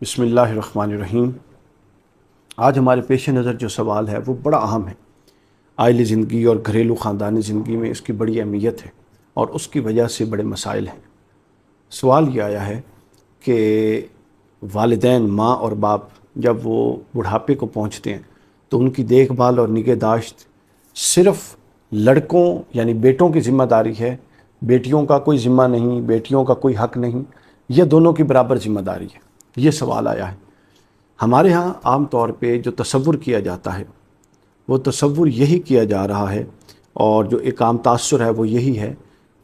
بسم اللہ الرحمن الرحیم۔ آج ہمارے پیش نظر جو سوال ہے وہ بڑا اہم ہے۔ آئلی زندگی اور گھریلو خاندانی زندگی میں اس کی بڑی اہمیت ہے اور اس کی وجہ سے بڑے مسائل ہیں۔ سوال یہ آیا ہے کہ والدین ماں اور باپ جب وہ بڑھاپے کو پہنچتے ہیں تو ان کی دیکھ بھال اور نگہداشت صرف لڑکوں یعنی بیٹوں کی ذمہ داری ہے، بیٹیوں کا کوئی ذمہ نہیں، بیٹیوں کا کوئی حق نہیں، یہ دونوں کی برابر ذمہ داری ہے؟ یہ سوال آیا ہے۔ ہمارے ہاں عام طور پہ جو تصور کیا جاتا ہے وہ تصور یہی کیا جا رہا ہے، اور جو ایک عام تاثر ہے وہ یہی ہے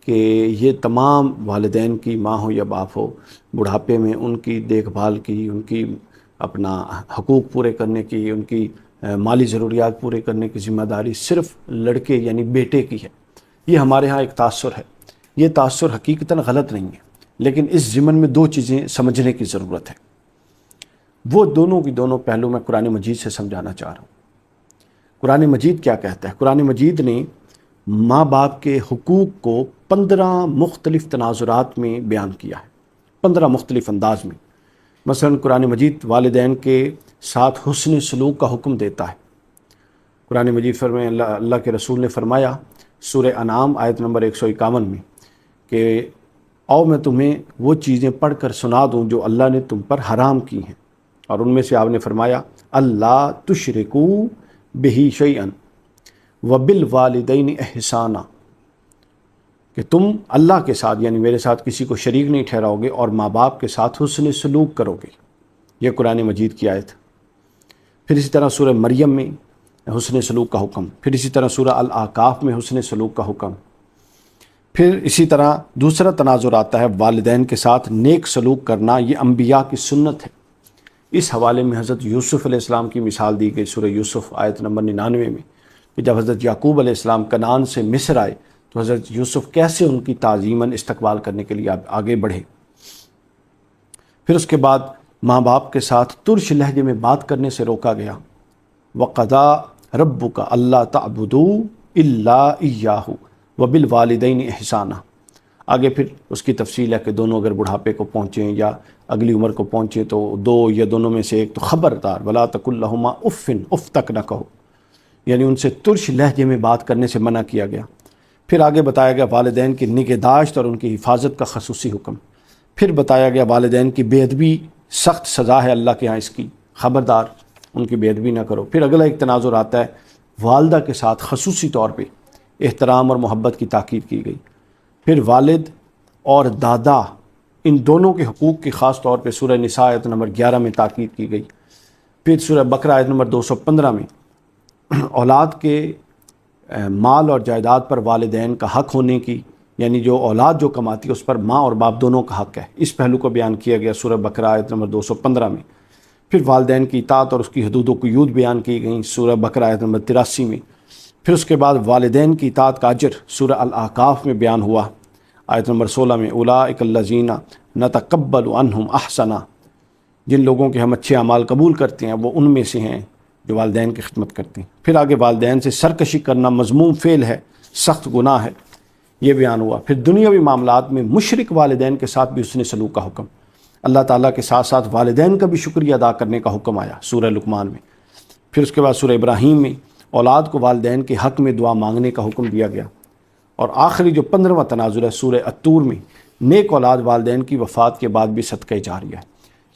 کہ یہ تمام والدین کی، ماں ہو یا باپ ہو، بڑھاپے میں ان کی دیکھ بھال کی، ان کی اپنا حقوق پورے کرنے کی، ان کی مالی ضروریات پورے کرنے کی ذمہ داری صرف لڑکے یعنی بیٹے کی ہے۔ یہ ہمارے ہاں ایک تاثر ہے۔ یہ تاثر حقیقتاً غلط نہیں ہے، لیکن اس ضمن میں دو چیزیں سمجھنے کی ضرورت ہے۔ وہ دونوں کی دونوں پہلو میں قرآن مجید سے سمجھانا چاہ رہا ہوں۔ قرآن مجید کیا کہتا ہے؟ قرآن مجید نے ماں باپ کے حقوق کو 15 مختلف تناظرات میں بیان کیا ہے، 15 مختلف انداز میں۔ مثلا قرآن مجید والدین کے ساتھ حسن سلوک کا حکم دیتا ہے۔ قرآن مجید فرمائے، اللہ کے رسول نے فرمایا سورہ انعام آیت نمبر 151 میں کہ آؤ میں تمہیں وہ چیزیں پڑھ کر سنا دوں جو اللہ نے تم پر حرام کی ہیں، اور ان میں سے آپ نے فرمایا اللہ تشرکو بہی شیئا وبالوالدین احسانا، کہ تم اللہ کے ساتھ یعنی میرے ساتھ کسی کو شریک نہیں ٹھہراؤ گے اور ماں باپ کے ساتھ حسن سلوک کرو گے۔ یہ قرآن مجید کی آیت۔ پھر اسی طرح سورہ مریم میں حسن سلوک کا حکم، پھر اسی طرح سورہ الاعقاف میں حسن سلوک کا حکم، پھر اسی طرح دوسرا تناظر آتا ہے والدین کے ساتھ نیک سلوک کرنا، یہ انبیاء کی سنت ہے۔ اس حوالے میں حضرت یوسف علیہ السلام کی مثال دی گئی سورہ یوسف آیت نمبر 99 میں، کہ جب حضرت یعقوب علیہ السلام کنعان سے مصر آئے تو حضرت یوسف کیسے ان کی تعظیماً استقبال کرنے کے لیے آگے بڑھے۔ پھر اس کے بعد ماں باپ کے ساتھ ترش لہجے میں بات کرنے سے روکا گیا۔ وَقَضَىٰ رَبُّكَ أَلَّا تَعْبُدُوا إِلَّا إِيَّاهُ وَبِالْوَالِدَيْنِ إِحْسَانًا۔ آگے پھر اس کی تفصیل ہے کہ دونوں اگر بڑھاپے کو پہنچیں یا اگلی عمر کو پہنچیں تو دو یا دونوں میں سے ایک تو خبردار وَلَا تَقُل لَهُمَا اُفٍّ، اف تک نہ کہو، یعنی ان سے ترش لہجے میں بات کرنے سے منع کیا گیا۔ پھر آگے بتایا گیا والدین کی نگہداشت اور ان کی حفاظت کا خصوصی حکم۔ پھر بتایا گیا والدین کی بے ادبی سخت سزا ہے اللہ کے ہاں اس کی، خبردار ان کی بے ادبی نہ کرو۔ پھر اگلا ایک تناظر آتا ہے والدہ کے ساتھ خصوصی طور پہ احترام اور محبت کی تاکید کی گئی۔ پھر والد اور دادا ان دونوں کے حقوق کی خاص طور پہ سورہ نساء آیت نمبر 11 میں تاکید کی گئی۔ پھر سورہ بقرہ آیت نمبر 215 میں اولاد کے مال اور جائیداد پر والدین کا حق ہونے کی، یعنی جو اولاد جو کماتی ہے اس پر ماں اور باپ دونوں کا حق ہے، اس پہلو کو بیان کیا گیا سورہ بقرہ آیت نمبر 215 میں۔ پھر والدین کی اطاعت اور اس کی حدود و قیود بیان کی گئیں سورہ بقرہ آیت نمبر 83 میں۔ پھر اس کے بعد والدین کی اطاعت کا اجر سورہ الاعقاف میں بیان ہوا آیت نمبر 16 میں، اولئک الذین نتقبل عنہم احسنا، جن لوگوں کے ہم اچھے اعمال قبول کرتے ہیں وہ ان میں سے ہیں جو والدین کی خدمت کرتے ہیں۔ پھر آگے والدین سے سرکشی کرنا مذموم فعل ہے، سخت گناہ ہے، یہ بیان ہوا۔ پھر دنیاوی معاملات میں مشرک والدین کے ساتھ بھی حسن سلوک کا حکم، اللہ تعالیٰ کے ساتھ ساتھ والدین کا بھی شکریہ ادا کرنے کا حکم آیا سورہ لقمان میں۔ پھر اس کے بعد سورہ ابراہیم میں اولاد کو والدین کے حق میں دعا مانگنے کا حکم دیا گیا۔ اور آخری جو 15واں تناظر ہے سورہ الطور میں، نیک اولاد والدین کی وفات کے بعد بھی صدقہ جاریہ ہے۔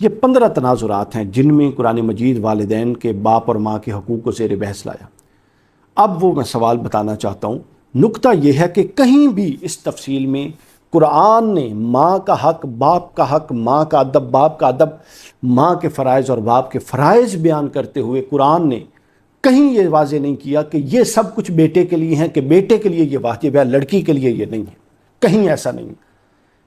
یہ 15 تناظرات ہیں جن میں قرآن مجید والدین کے، باپ اور ماں کے حقوق کو زیر بحث لایا۔ اب وہ میں سوال بتانا چاہتا ہوں، نکتہ یہ ہے کہ کہیں بھی اس تفصیل میں قرآن نے ماں کا حق، باپ کا حق، ماں کا ادب، باپ کا ادب، ماں کے فرائض اور باپ کے فرائض بیان کرتے ہوئے قرآن نے کہیں یہ واضح نہیں کیا کہ یہ سب کچھ بیٹے کے لیے ہیں، کہ بیٹے کے لیے یہ واجب ہے، لڑکی کے لیے یہ نہیں ہے۔ کہیں ایسا نہیں۔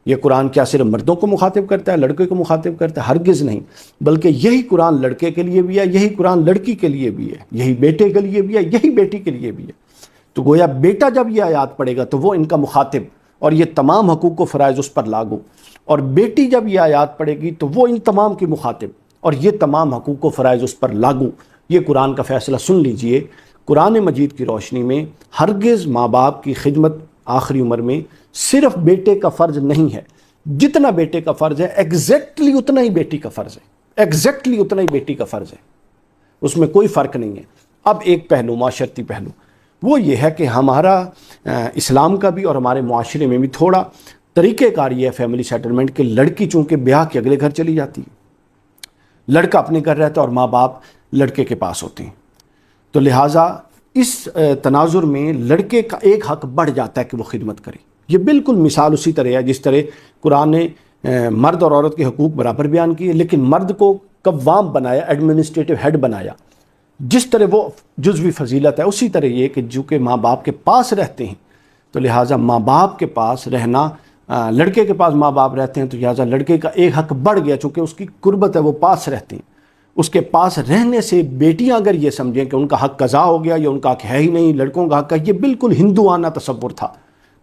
یہ قرآن کیا صرف مردوں کو مخاطب کرتا ہے، لڑکے کو مخاطب کرتا ہے؟ ہرگز نہیں، بلکہ یہی قرآن لڑکے کے لیے بھی ہے، یہی قرآن لڑکی کے لیے بھی ہے، یہی بیٹے کے لیے بھی ہے، یہی بیٹی کے لیے بھی ہے۔ تو گویا بیٹا جب یہ آیات پڑھے گا تو وہ ان کا مخاطب اور یہ تمام حقوق و فرائض اس پر لاگو، اور بیٹی جب یہ آیات پڑھے گی تو وہ ان تمام کی مخاطب اور یہ تمام حقوق و فرائض اس پر لاگو۔ یہ قرآن کا فیصلہ سن لیجئے۔ قرآن مجید کی روشنی میں ہرگز ماں باپ کی خدمت آخری عمر میں صرف بیٹے کا فرض نہیں ہے، جتنا بیٹے کا فرض ہے ایگزیکٹلی اتنا ہی بیٹی کا فرض ہے۔ ایگزیکٹلی اتنا ہی بیٹی کا فرض ہے، اس میں کوئی فرق نہیں ہے۔ اب ایک پہلو، معاشرتی پہلو، وہ یہ ہے کہ ہمارا اسلام کا بھی اور ہمارے معاشرے میں بھی تھوڑا طریقہ کار یہ ہے فیملی سیٹلمنٹ کہ لڑکی چونکہ بیاہ کے اگلے گھر چلی جاتی ہے، لڑکا اپنے گھر رہتا ہے اور ماں باپ لڑکے کے پاس ہوتے ہیں، تو لہٰذا اس تناظر میں لڑکے کا ایک حق بڑھ جاتا ہے کہ وہ خدمت کرے۔ یہ بالکل مثال اسی طرح ہے جس طرح قرآن نے مرد اور عورت کے حقوق برابر بیان کیے، لیکن مرد کو قوام بنایا، ایڈمنسٹریٹو ہیڈ بنایا۔ جس طرح وہ جزوی فضیلت ہے اسی طرح یہ کہ جو کہ ماں باپ کے پاس رہتے ہیں، تو لہٰذا ماں باپ کے پاس رہنا، لڑکے کے پاس ماں باپ رہتے ہیں تو لہٰذا لڑکے کا ایک حق بڑھ گیا، چونکہ اس کی قربت ہے، وہ پاس رہتے ہیں۔ اس کے پاس رہنے سے بیٹیاں اگر یہ سمجھیں کہ ان کا حق قضا ہو گیا یا ان کا حق ہے ہی نہیں، لڑکوں کا حق ہے، یہ بالکل ہندوانہ تصور تھا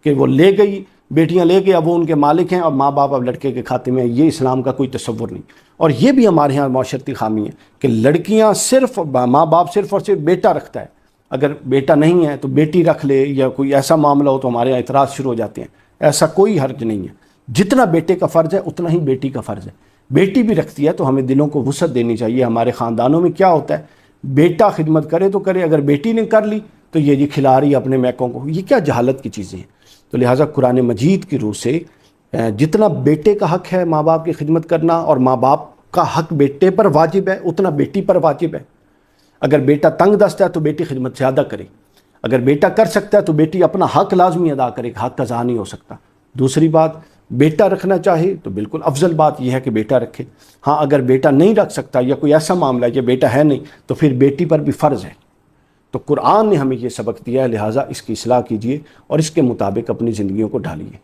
کہ وہ لے گئی، بیٹیاں لے گئی، اب وہ ان کے مالک ہیں اور ماں باپ اب لڑکے کے کھاتے میں ہیں۔ یہ اسلام کا کوئی تصور نہیں، اور یہ بھی ہمارے ہاں معاشرتی خامی ہے کہ لڑکیاں صرف، ماں باپ صرف اور صرف بیٹا رکھتا ہے، اگر بیٹا نہیں ہے تو بیٹی رکھ لے، یا کوئی ایسا معاملہ ہو تو ہمارے یہاں اعتراض شروع ہو جاتے ہیں۔ ایسا کوئی حرج نہیں ہے، جتنا بیٹے کا فرض ہے اتنا ہی بیٹی کا فرض ہے۔ بیٹی بھی رکھتی ہے تو ہمیں دلوں کو وسعت دینی چاہیے۔ ہمارے خاندانوں میں کیا ہوتا ہے، بیٹا خدمت کرے تو کرے، اگر بیٹی نے کر لی تو یہ جی کھلا رہی ہے اپنے میکوں کو، یہ کیا جہالت کی چیزیں ہیں۔ تو لہٰذا قرآن مجید کی روح سے جتنا بیٹے کا حق ہے ماں باپ کی خدمت کرنا، اور ماں باپ کا حق بیٹے پر واجب ہے، اتنا بیٹی پر واجب ہے۔ اگر بیٹا تنگ دست ہے تو بیٹی خدمت زیادہ کرے، اگر بیٹا کر سکتا ہے تو بیٹی اپنا حق لازمی ادا کرے، حق قضا نہیں ہو سکتا۔ دوسری بات، بیٹا رکھنا چاہے تو بالکل افضل بات یہ ہے کہ بیٹا رکھے۔ ہاں اگر بیٹا نہیں رکھ سکتا یا کوئی ایسا معاملہ ہے کہ بیٹا ہے نہیں تو پھر بیٹی پر بھی فرض ہے۔ تو قرآن نے ہمیں یہ سبق دیا ہے، لہٰذا اس کی اصلاح کیجیے اور اس کے مطابق اپنی زندگیوں کو ڈھالیے۔